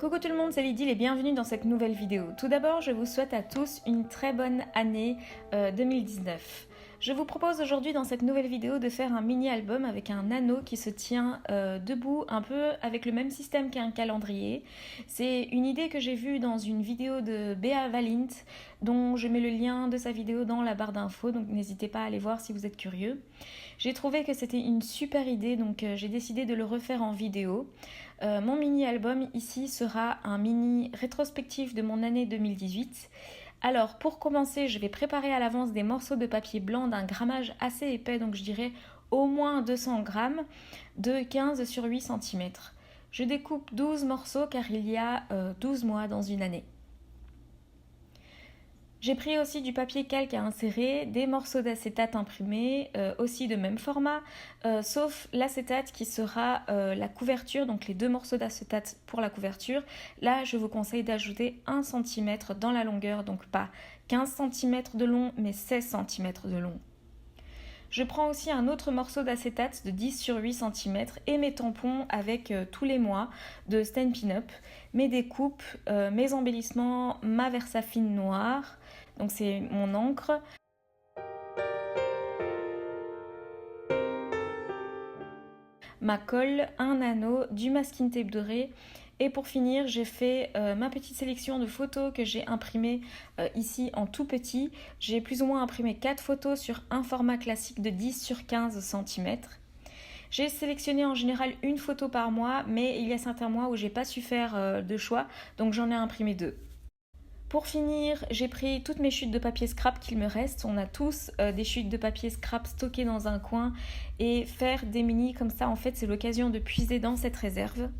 Coucou tout le monde, c'est Lydie et bienvenue dans cette nouvelle vidéo. Tout d'abord, je vous souhaite à tous une très bonne année 2019. Je vous propose aujourd'hui dans cette nouvelle vidéo de faire un mini-album avec un anneau qui se tient debout un peu avec le même système qu'un calendrier. C'est une idée que j'ai vue dans une vidéo de Béa Valint dont je mets le lien de sa vidéo dans la barre d'infos, donc n'hésitez pas à aller voir si vous êtes curieux. J'ai trouvé que c'était une super idée, donc j'ai décidé de le refaire en vidéo. Mon mini-album ici sera un mini rétrospectif de mon année 2018. Alors pour commencer, je vais préparer à l'avance des morceaux de papier blanc d'un grammage assez épais, donc je dirais au moins 200 grammes, de 15 sur 8 cm. Je découpe 12 morceaux car il y a 12 mois dans une année. J'ai pris aussi du papier calque à insérer, des morceaux d'acétate imprimés, aussi de même format, sauf l'acétate qui sera la couverture, donc les 2 morceaux d'acétate pour la couverture. Là, je vous conseille d'ajouter 1 cm dans la longueur, donc pas 15 cm de long, mais 16 cm de long. Je prends aussi un autre morceau d'acétate de 10 sur 8 cm et mes tampons avec tous les mois de Stampin' Up, mes découpes, mes embellissements, ma Versafine noire, donc c'est mon encre. Ma colle, un anneau, du masking tape doré. Et pour finir, j'ai fait ma petite sélection de photos que j'ai imprimées ici en tout petit. J'ai plus ou moins imprimé 4 photos sur un format classique de 10 sur 15 cm. J'ai sélectionné en général une photo par mois, mais il y a certains mois où j'ai pas su faire de choix, donc j'en ai imprimé 2. Pour finir, j'ai pris toutes mes chutes de papier scrap qu'il me reste. On a tous des chutes de papier scrap stockées dans un coin et faire des mini comme ça, en fait, c'est l'occasion de puiser dans cette réserve.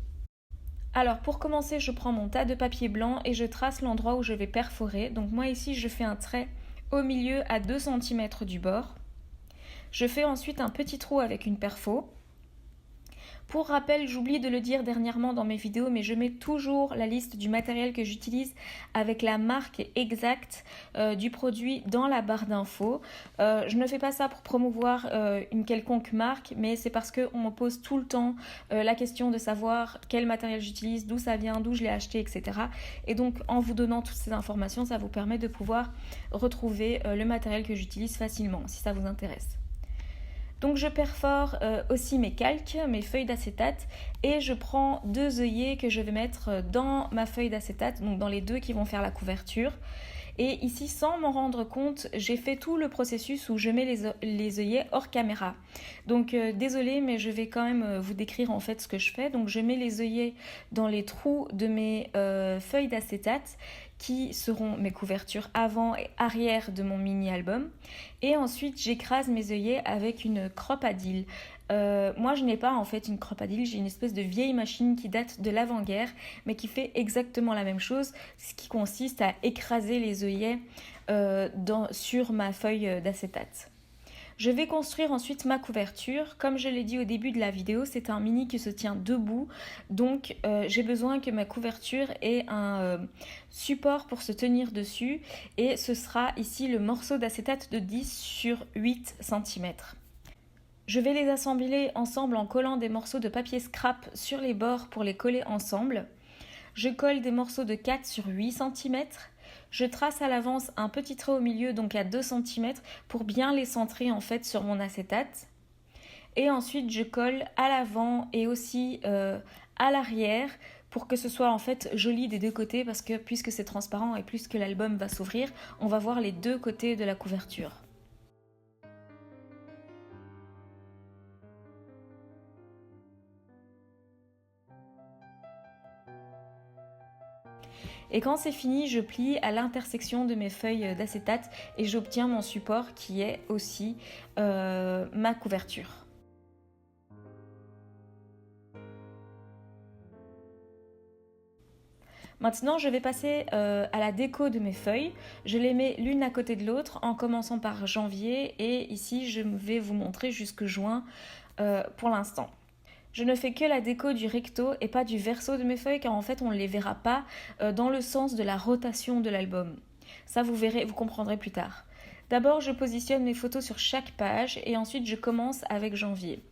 Alors pour commencer, je prends mon tas de papier blanc et je trace l'endroit où je vais perforer. Donc moi ici, je fais un trait au milieu à 2 cm du bord. Je fais ensuite un petit trou avec une perfo. Pour rappel, j'oublie de le dire dernièrement dans mes vidéos, mais je mets toujours la liste du matériel que j'utilise avec la marque exacte du produit dans la barre d'infos. Je ne fais pas ça pour promouvoir une quelconque marque, mais c'est parce qu'on me pose tout le temps la question de savoir quel matériel j'utilise, d'où ça vient, d'où je l'ai acheté, etc. Et donc en vous donnant toutes ces informations, ça vous permet de pouvoir retrouver le matériel que j'utilise facilement, si ça vous intéresse. Donc je perfore aussi mes calques, mes feuilles d'acétate et je prends 2 œillets que je vais mettre dans ma feuille d'acétate, donc dans les 2 qui vont faire la couverture. Et ici, sans m'en rendre compte, j'ai fait tout le processus où je mets les œillets hors caméra. Donc désolée, mais je vais quand même vous décrire en fait ce que je fais. Donc je mets les œillets dans les trous de mes feuilles d'acétate qui seront mes couvertures avant et arrière de mon mini-album. Et ensuite, j'écrase mes œillets avec une croppe à deal. Moi, je n'ai pas en fait une croppe à deal, j'ai une espèce de vieille machine qui date de l'avant-guerre, mais qui fait exactement la même chose, ce qui consiste à écraser les œillets sur ma feuille d'acétate. Je vais construire ensuite ma couverture. Comme je l'ai dit au début de la vidéo, c'est un mini qui se tient debout. Donc j'ai besoin que ma couverture ait un support pour se tenir dessus. Et ce sera ici le morceau d'acétate de 10 sur 8 cm. Je vais les assembler ensemble en collant des morceaux de papier scrap sur les bords pour les coller ensemble. Je colle des morceaux de 4 sur 8 cm. Je trace à l'avance un petit trait au milieu, donc à 2 cm, pour bien les centrer en fait sur mon acétate. Et ensuite, je colle à l'avant et aussi à l'arrière pour que ce soit en fait joli des 2 côtés, parce que puisque c'est transparent et puisque l'album va s'ouvrir, on va voir les 2 côtés de la couverture. Et quand c'est fini, je plie à l'intersection de mes feuilles d'acétate et j'obtiens mon support qui est aussi ma couverture. Maintenant, je vais passer à la déco de mes feuilles. Je les mets l'une à côté de l'autre en commençant par janvier et ici, je vais vous montrer jusque juin pour l'instant. Je ne fais que la déco du recto et pas du verso de mes feuilles car en fait on ne les verra pas dans le sens de la rotation de l'album. Ça vous verrez, vous comprendrez plus tard. D'abord je positionne mes photos sur chaque page et ensuite je commence avec janvier.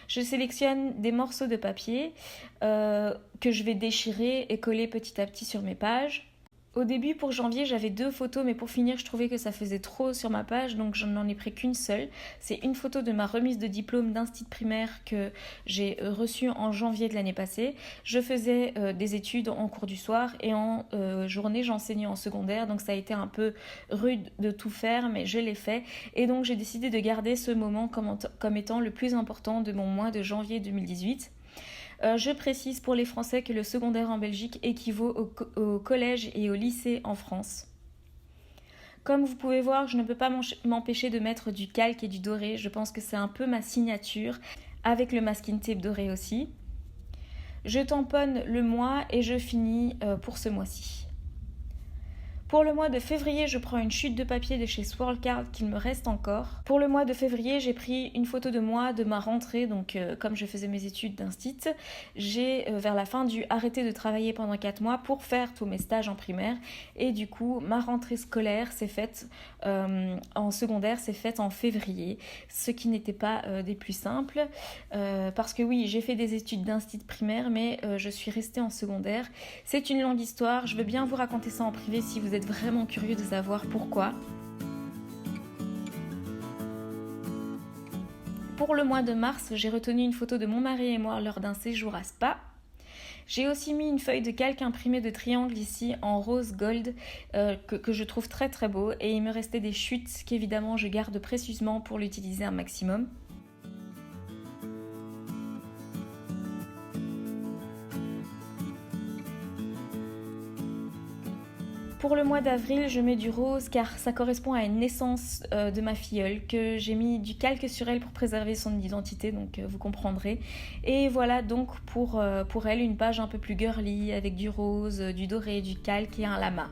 Je sélectionne des morceaux de papier que je vais déchirer et coller petit à petit sur mes pages. Au début, pour janvier, j'avais 2 photos, mais pour finir, je trouvais que ça faisait trop sur ma page, donc je n'en ai pris qu'une seule. C'est une photo de ma remise de diplôme d'instit primaire que j'ai reçue en janvier de l'année passée. Je faisais des études en cours du soir et en journée, j'enseignais en secondaire, donc ça a été un peu rude de tout faire, mais je l'ai fait. Et donc j'ai décidé de garder ce moment comme étant le plus important de mon mois de janvier 2018. Je précise pour les Français que le secondaire en Belgique équivaut au collège et au lycée en France. Comme vous pouvez voir, je ne peux pas m'empêcher de mettre du calque et du doré. Je pense que c'est un peu ma signature, avec le masking tape doré aussi. Je tamponne le mois et je finis pour ce mois-ci. Pour le mois de février, je prends une chute de papier de chez Swirlcard qu'il me reste encore. Pour le mois de février, j'ai pris une photo de moi, de ma rentrée, donc comme je faisais mes études d'instit, j'ai vers la fin dû arrêter de travailler pendant 4 mois pour faire tous mes stages en primaire. Et du coup, ma rentrée scolaire s'est faite en secondaire, s'est faite en février, ce qui n'était pas des plus simples. Parce que oui, j'ai fait des études d'instit primaire, mais je suis restée en secondaire. C'est une longue histoire, je veux bien vous raconter ça en privé si vous êtes vraiment curieux de savoir pourquoi. Pour le mois de mars, j'ai retenu une photo de mon mari et moi lors d'un séjour à Spa. J'ai aussi mis une feuille de calque imprimée de triangle ici en rose gold que je trouve très très beau, et il me restait des chutes qu'évidemment je garde précieusement pour l'utiliser un maximum. Pour le mois d'avril, je mets du rose car ça correspond à une naissance de ma filleule, que j'ai mis du calque sur elle pour préserver son identité, donc vous comprendrez. Et voilà donc pour elle une page un peu plus girly avec du rose, du doré, du calque et un lama.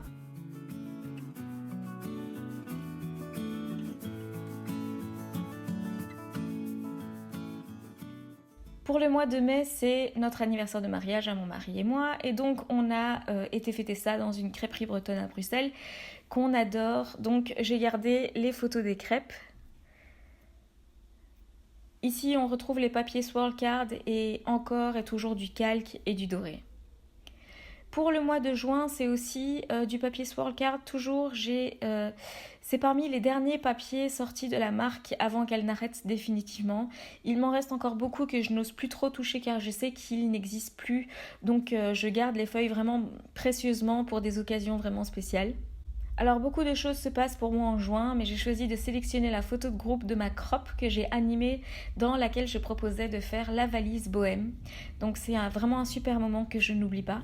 Pour le mois de mai, c'est notre anniversaire de mariage à mon mari et moi, et donc on a été fêter ça dans une crêperie bretonne à Bruxelles qu'on adore. Donc j'ai gardé les photos des crêpes. Ici on retrouve les papiers Swirlcard et encore et toujours du calque et du doré. Pour le mois de juin, c'est aussi du papier Swirlcard. Toujours, c'est parmi les derniers papiers sortis de la marque avant qu'elle n'arrête définitivement. Il m'en reste encore beaucoup que je n'ose plus trop toucher car je sais qu'il n'existe plus. Donc je garde les feuilles vraiment précieusement pour des occasions vraiment spéciales. Alors beaucoup de choses se passent pour moi en juin, mais j'ai choisi de sélectionner la photo de groupe de ma crop que j'ai animée, dans laquelle je proposais de faire la valise bohème. Donc c'est vraiment un super moment que je n'oublie pas.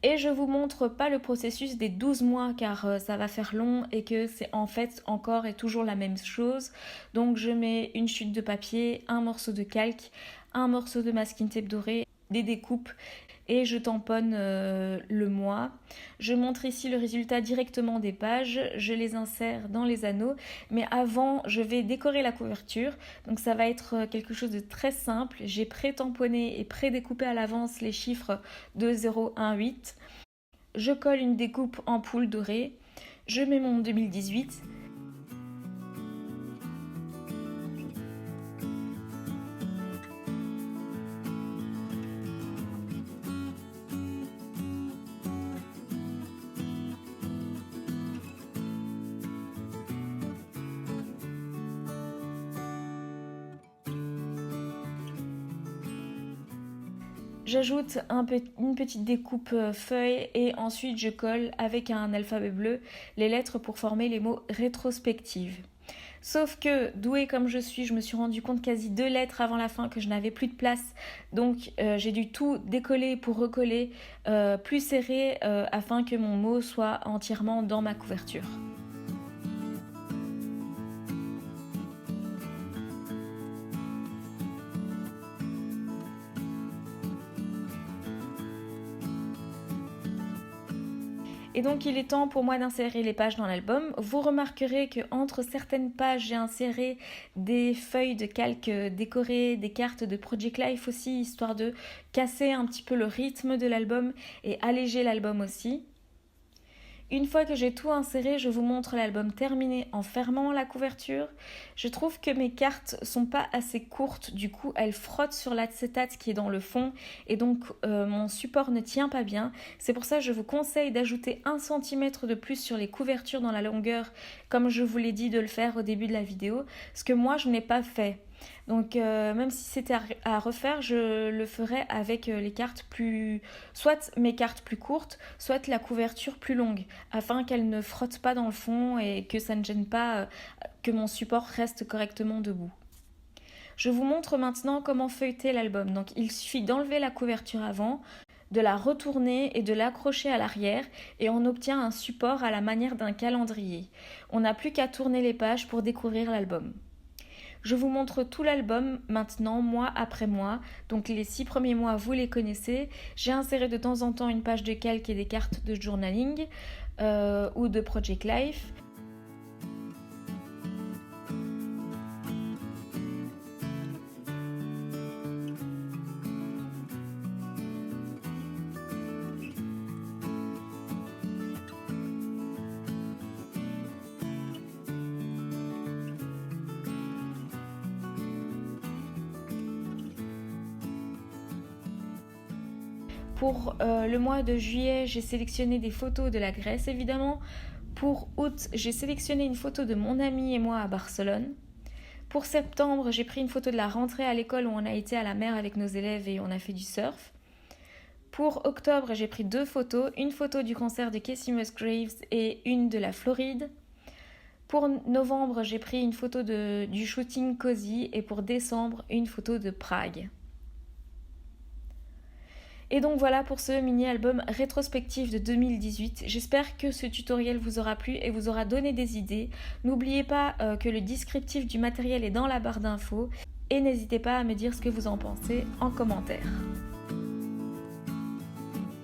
Et je vous montre pas le processus des 12 mois car ça va faire long et que c'est en fait encore et toujours la même chose. Donc je mets une chute de papier, un morceau de calque, un morceau de masking tape doré, des découpes et je tamponne le mois. Je montre ici le résultat directement des pages, je les insère dans les anneaux, mais avant je vais décorer la couverture, donc ça va être quelque chose de très simple. J'ai pré-tamponné et pré-découpé à l'avance les chiffres de 0, 1, 8. Je colle une découpe en poule dorée, je mets mon 2018. J'ajoute une petite découpe feuille et ensuite je colle avec un alphabet bleu les lettres pour former les mots rétrospectives. Sauf que, douée comme je suis, je me suis rendu compte quasi 2 lettres avant la fin que je n'avais plus de place. Donc j'ai dû tout décoller pour recoller plus serré afin que mon mot soit entièrement dans ma couverture. Et donc il est temps pour moi d'insérer les pages dans l'album. Vous remarquerez qu'entre certaines pages, j'ai inséré des feuilles de calque décorées, des cartes de Project Life aussi, histoire de casser un petit peu le rythme de l'album et alléger l'album aussi. Une fois que j'ai tout inséré, je vous montre l'album terminé en fermant la couverture. Je trouve que mes cartes sont pas assez courtes, du coup elles frottent sur l'acétate qui est dans le fond et donc mon support ne tient pas bien. C'est pour ça que je vous conseille d'ajouter 1 cm de plus sur les couvertures dans la longueur, comme je vous l'ai dit de le faire au début de la vidéo, ce que moi je n'ai pas fait. Donc même si c'était à refaire, je le ferais avec les cartes plus... soit mes cartes plus courtes, soit la couverture plus longue, afin qu'elle ne frotte pas dans le fond et que ça ne gêne pas que mon support reste correctement debout. Je vous montre maintenant comment feuilleter l'album. Donc il suffit d'enlever la couverture avant, de la retourner et de l'accrocher à l'arrière et on obtient un support à la manière d'un calendrier. On n'a plus qu'à tourner les pages pour découvrir l'album. Je vous montre tout l'album maintenant, mois après mois. Donc les 6 premiers mois, vous les connaissez. J'ai inséré de temps en temps une page de calque et des cartes de journaling ou de Project Life. Pour le mois de juillet, j'ai sélectionné des photos de la Grèce évidemment. Pour août, j'ai sélectionné une photo de mon ami et moi à Barcelone. Pour septembre, j'ai pris une photo de la rentrée à l'école où on a été à la mer avec nos élèves et on a fait du surf. Pour octobre, j'ai pris 2 photos, une photo du concert de Kacey Musgraves et une de la Floride. Pour novembre, j'ai pris une photo du shooting Cozy et pour décembre, une photo de Prague. Et donc voilà pour ce mini-album rétrospectif de 2018. J'espère que ce tutoriel vous aura plu et vous aura donné des idées. N'oubliez pas que le descriptif du matériel est dans la barre d'infos et n'hésitez pas à me dire ce que vous en pensez en commentaire.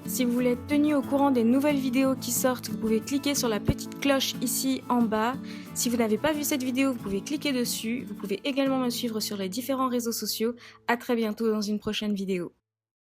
Si vous voulez être tenu au courant des nouvelles vidéos qui sortent, vous pouvez cliquer sur la petite cloche ici en bas. Si vous n'avez pas vu cette vidéo, vous pouvez cliquer dessus. Vous pouvez également me suivre sur les différents réseaux sociaux. À très bientôt dans une prochaine vidéo.